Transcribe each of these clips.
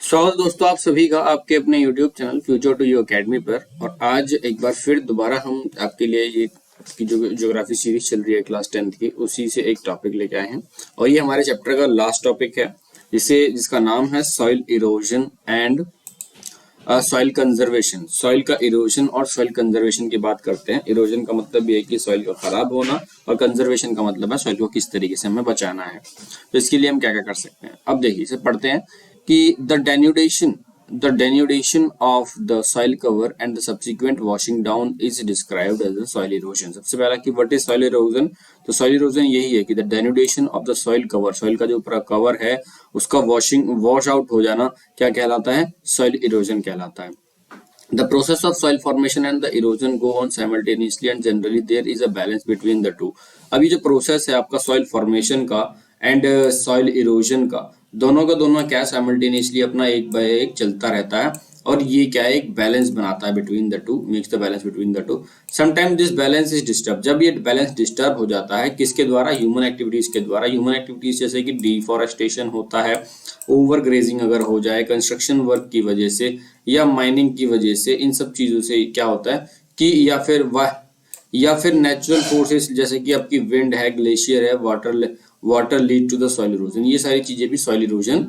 स्वागत दोस्तों आप सभी का आपके अपने YouTube channel future to you academy पर। और आज एक बार फिर दोबारा हम आपके लिए ये की जो ज्योग्राफी सीरीज चल रही है क्लास 10th की, उसी से एक टॉपिक लेके आए हैं। और ये हमारे चैप्टर का लास्ट टॉपिक है जिसका नाम है soil erosion and soil conservation. Soil का इरोजन और सॉइल कंजर्वेशन की बात करते हैं। इरोजन का मतलब ये है कि सॉइल का खराब होना, और कंजर्वेशन का मतलब है सॉइल को किस तरीके से हमें बचाना है। तो इसके लिए हम क्या क्या कर सकते हैं, अब देखिए इसे पढ़ते हैं कि the denudation of the soil cover and the subsequent washing down is described as the soil erosion। सबसे पहला कि what is soil erosion? तो soil erosion यही है कि the denudation of the soil cover, soil का जो पूरा कवर है उसका वॉश आउट हो जाना क्या कहलाता है? soil erosion कहलाता है। The process of soil formation and the erosion go on simultaneously and generally there is a balance between the two। अभी जो प्रोसेस है आपका सॉइल फॉर्मेशन का एंड सॉइल इरोजन का, दोनों का दोनों क्या साइमल्टेनियसली अपना एक बाय एक चलता रहता है, और ये क्या है एक बैलेंस बनाता है between the two, makes the balance between the two. Sometime this balance is disturb, जब ये बैलेंस डिस्टर्ब हो जाता है किसके द्वारा? ह्यूमन एक्टिविटीज के द्वारा। ह्यूमन एक्टिविटीज जैसे कि डिफॉरेस्टेशन होता है, ओवर ग्रेजिंग अगर हो जाए, कंस्ट्रक्शन वर्क की वजह से या माइनिंग की वजह से, इन सब चीजों से क्या होता है कि या फिर नेचुरल फोर्सेस जैसे कि आपकी विंड है, ग्लेशियर है, water lead to the soil erosion, ये सारी चीजें भी सॉइल इरोजन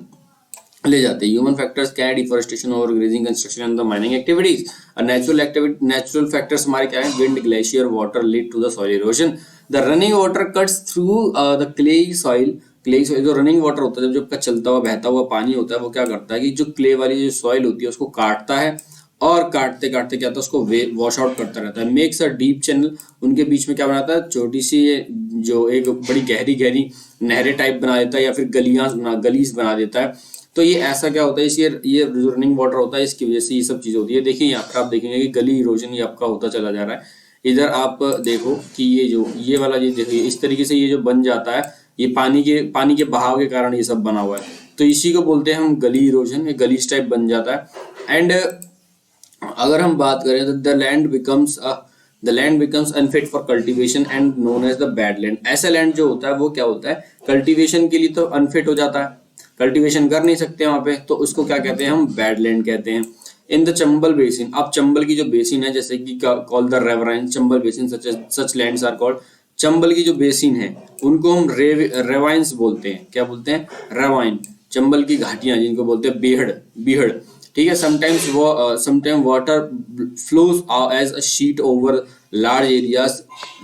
ले जाते हैं। ह्यूमन फैक्टर्स क्या है? Deforestation, over grazing, construction and the mining activities. और नेचुरल फैक्टर्स हमारे क्या है? Wind, glacier, water lead to the soil erosion. The running water cuts through the clayey soil जो रनिंग वाटर होता है, जब आपका चलता हुआ बहता हुआ पानी होता है, वो क्या करता है कि जो क्ले वाली जो सॉइल होती है उसको काटता है, और काटते काटते क्या होता है उसको वॉश आउट करता रहता है। मेक्स अ डीप चैनल, उनके बीच में क्या बनाता है? छोटी सी जो एक बड़ी गहरी गहरी नहरें टाइप बना देता है, या फिर गलीज बना देता है। तो ये ऐसा क्या होता है, ये जो रनिंग वाटर होता है इसकी वजह से ये सब चीज होती है। देखिए यहाँ पर आप देखेंगे कि गली इरोजन ये आपका होता चला जा रहा है। इधर आप देखो कि ये वाला ये देखिए इस तरीके से ये जो बन जाता है, ये पानी के बहाव के कारण ये सब बना हुआ है। तो इसी को बोलते हैं हम गली इरोजन, ये गलीज टाइप बन जाता है। एंड अगर हम बात करें तो the land becomes unfit for cultivation and known as the bad land. ऐसा लैंड जो होता है वो क्या होता है? कल्टीवेशन के लिए तो अनफिट हो जाता है, कल्टीवेशन कर नहीं सकते वहां पे, तो उसको क्या कहते हैं? हम बैड लैंड कहते हैं। इन द चंबल बेसिन, अब चंबल की जो बेसिन है जैसे कि call the ravine Chambal basin, such lands are called. Chambal की जो बेसिन है उनको हम रेवाइंस बोलते हैं। क्या बोलते हैं? रेवाइन। चंबल की घाटियां जिनको बोलते हैं बीहड़। ठीक है। Sometime water flows as a sheet over large areas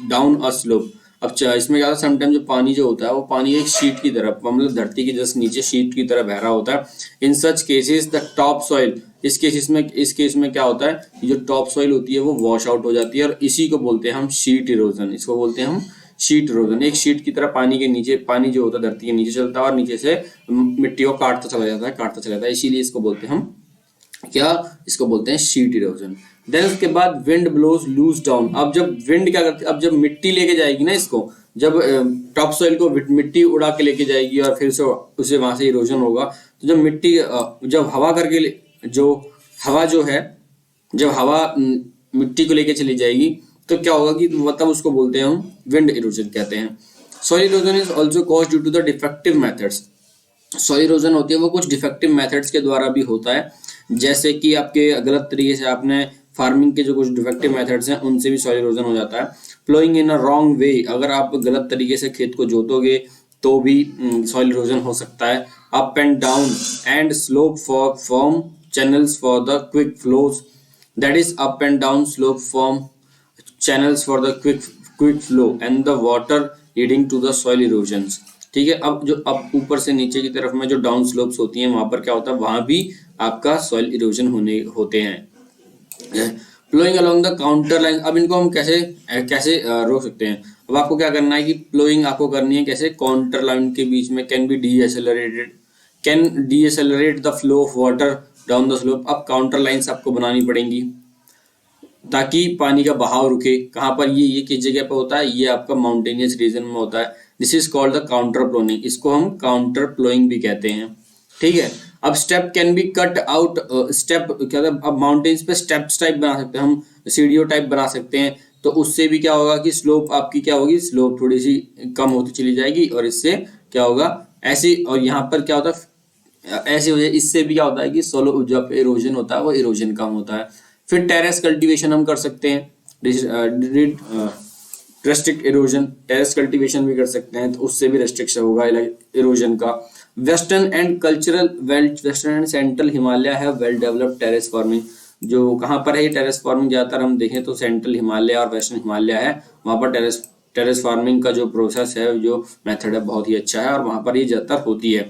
down a slope. अब इसमें क्या होता है? समटाइम जो पानी जो होता है वो पानी एक शीट की तरफ, मतलब धरती के जस्ट नीचे शीट की तरह बह रहा होता है। In such cases the top soil, इस केस में क्या होता है? जो टॉप सॉइल होती है वो वॉश आउट हो जाती है, और इसी को बोलते हैं हम शीट इरोजन। इसको बोलते हैं हम शीट इरोजन। एक शीट की तरह पानी के नीचे, पानी जो होता है धरती के नीचे चलता है और नीचे से मिट्टी को काटता चला जाता है, इसीलिए इसको बोलते हैं हम इसको बोलते हैं शीट इरोजन। देन उसके बाद विंड ब्लोज लूज डाउन। अब जब विंड क्या करती है, अब जब मिट्टी लेके जाएगी ना इसको, जब टॉप सॉइल को मिट्टी उड़ा के लेके जाएगी और फिर उसे वहां से इरोजन होगा, तो जब मिट्टी जब हवा करके जब हवा मिट्टी को लेके चली जाएगी तो क्या होगा कि मतलब उसको बोलते हैं हम विंड इरोजन कहते हैं। Soil erosion is also caused due to the defective methods. Soil erosion होती है वो कुछ डिफेक्टिव मेथड्स के द्वारा भी होता है, जैसे कि आपके गलत तरीके से आपने फार्मिंग के जो कुछ डिफेक्टिव मेथड्स हैं उनसे भी सॉइल इरोजन हो जाता है। Ploughing in a wrong way, अगर आप गलत तरीके से खेत को जोतोगे तो भी सॉइल इरोजन हो सकता है। Up and down and slope form channels for the quick flows, that is up and down slope form channels for the quick flow and the water leading to the soil erosions. ठीक है। अब ऊपर से नीचे की तरफ में जो डाउन स्लोप्स होती हैं वहां पर क्या होता है? वहां भी आपका सॉइल इरोजन होते हैं। Flowing along the contour line, अब इनको हम कैसे रोक सकते हैं? अब आपको क्या करना है कि फ्लोइंग आपको करनी है कैसे? काउंटर लाइन के बीच में can decelerate the flow of water down the slope. अब काउंटर लाइंस आपको बनानी पड़ेंगी ताकि पानी का बहाव रुके। कहाँ पर? ये किस जगह पर होता है? ये आपका माउंटेनियस रीजन में होता है। This is called the contour flowing, इसको हम काउंटर फ्लोइंग भी कहते हैं। ठीक है। अब step can be cut out, step क्या होता है? अब माउंटेन्स पे स्टेप्स टाइप बना सकते हैं हम, सीढ़ियों टाइप बना सकते हैं, तो उससे भी क्या होगा कि स्लोप आपकी क्या होगी? स्लोप थोड़ी सी कम होती चली जाएगी, और इससे क्या होगा ऐसे। और यहाँ पर क्या होता है? ऐसी वजह इससे भी क्या होता है कि सोलो जो इरोजन होता है वो इरोजन कम होता है। फिर टेरेस कल्टीवेशन हम कर सकते हैं, रेस्ट्रिक्ट इरोजन, टेरेस कल्टीवेशन भी कर सकते हैं, तो उससे भी रेस्ट्रिक्शन होगा इरोजन का। Western and cultural belt, western and central Himalaya है वेल डेवलप्ड टेरेस फार्मिंग। जो कहाँ पर है टेरेस फार्मिंग, ज्यादातर हम देखें तो सेंट्रल हिमालय और वेस्टर्न हिमालय है, वहाँ पर टेरेस फार्मिंग का जो प्रोसेस है, जो मेथड है, बहुत ही अच्छा है और वहाँ पर ये ज्यादातर होती है।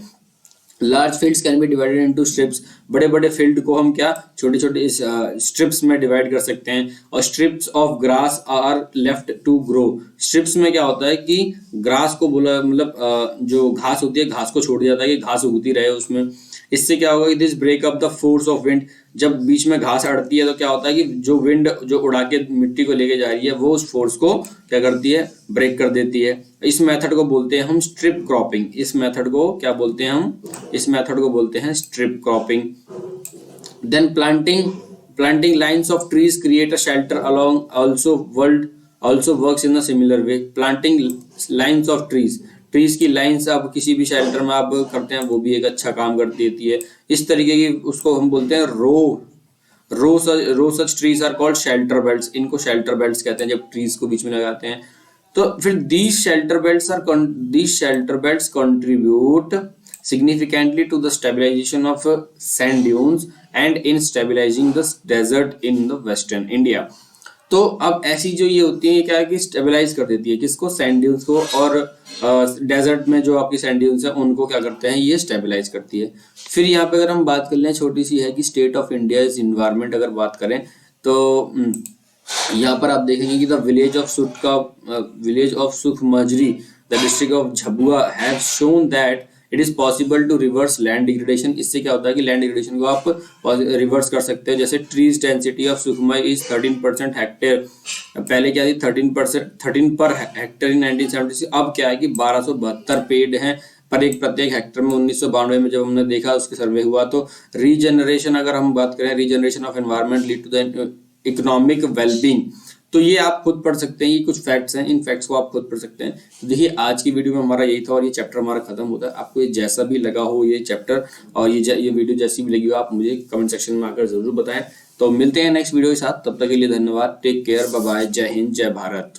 Large fields can be divided into strips, बड़े बड़े फील्ड को हम क्या छोटे छोटे स्ट्रिप्स में डिवाइड कर सकते हैं। और strips of grass are left to grow, strips में क्या होता है कि ग्रास को बोला मतलब जो घास होती है घास को छोड़ दिया जाता है कि घास उगती रहे उसमें। इससे क्या होगा कि this break up the force of wind, जब बीच में घास अड़ती है तो क्या होता है कि जो विंड जो उड़ा के मिट्टी को लेके जा रही है वो उस फोर्स को क्या करती है, ब्रेक कर देती है। इस मेथड को बोलते हैं हम स्ट्रिप क्रॉपिंग, इस मेथड को क्या बोलते हैं हम, इस मेथड को बोलते हैं strip cropping. Then planting lines of trees create a shelter along also works in a similar way। planting lines of trees की लाइंस आप किसी भी शेल्टर में आप करते हैं वो भी एक अच्छा काम कर देती है। इस तरीके की उसको हम बोलते हैं row such trees are called shelter belts, इनको शेल्टर बेल्ट्स कहते हैं जब ट्रीज को बीच में लगाते हैं। तो फिर these shelter belts contribute significantly to the stabilization of sand dunes and in stabilizing the desert in the western India। तो अब ऐसी जो ये होती है क्या है कि स्टेबलाइज कर देती है किसको, सैंड ड्यून्स को, और डेजर्ट में जो आपकी सैंड ड्यून्स है उनको क्या करते हैं, ये स्टेबलाइज करती है। फिर यहाँ पे अगर हम बात कर लें छोटी सी है कि state of India is environment, अगर बात करें तो यहाँ पर आप देखेंगे कि the village of Sukhomajri the district of Jhabua have shown that it is possible to reverse land degradation. इससे क्या होता है कि लैंड डिग्रेडेशन को आप रिवर्स कर सकते हैं। जैसे trees density of Sukhma is 13% hectare, पहले क्या थी 13 पर हेक्टेयर इन 1976, अब क्या है कि 1272 पेड़ हैं पर एक प्रत्येक हेक्टर में। 1992 में जब हमने देखा उसके सर्वे हुआ तो रीजनरेशन, अगर हम बात करें regeneration of environment lead to the economic wellbeing, तो ये आप खुद पढ़ सकते हैं, ये कुछ फैक्ट्स हैं, इन फैक्ट्स को आप खुद पढ़ सकते हैं। तो देखिए आज की वीडियो में हमारा यही था और ये चैप्टर हमारा खत्म होता है। आपको ये जैसा भी लगा हो ये चैप्टर और ये वीडियो जैसी भी लगी हो आप मुझे कमेंट सेक्शन में आकर जरूर बताएं। तो मिलते हैं नेक्स्ट वीडियो के साथ, तब तक के लिए धन्यवाद, टेक केयर, बाय बाय, जय हिंद, जय भारत।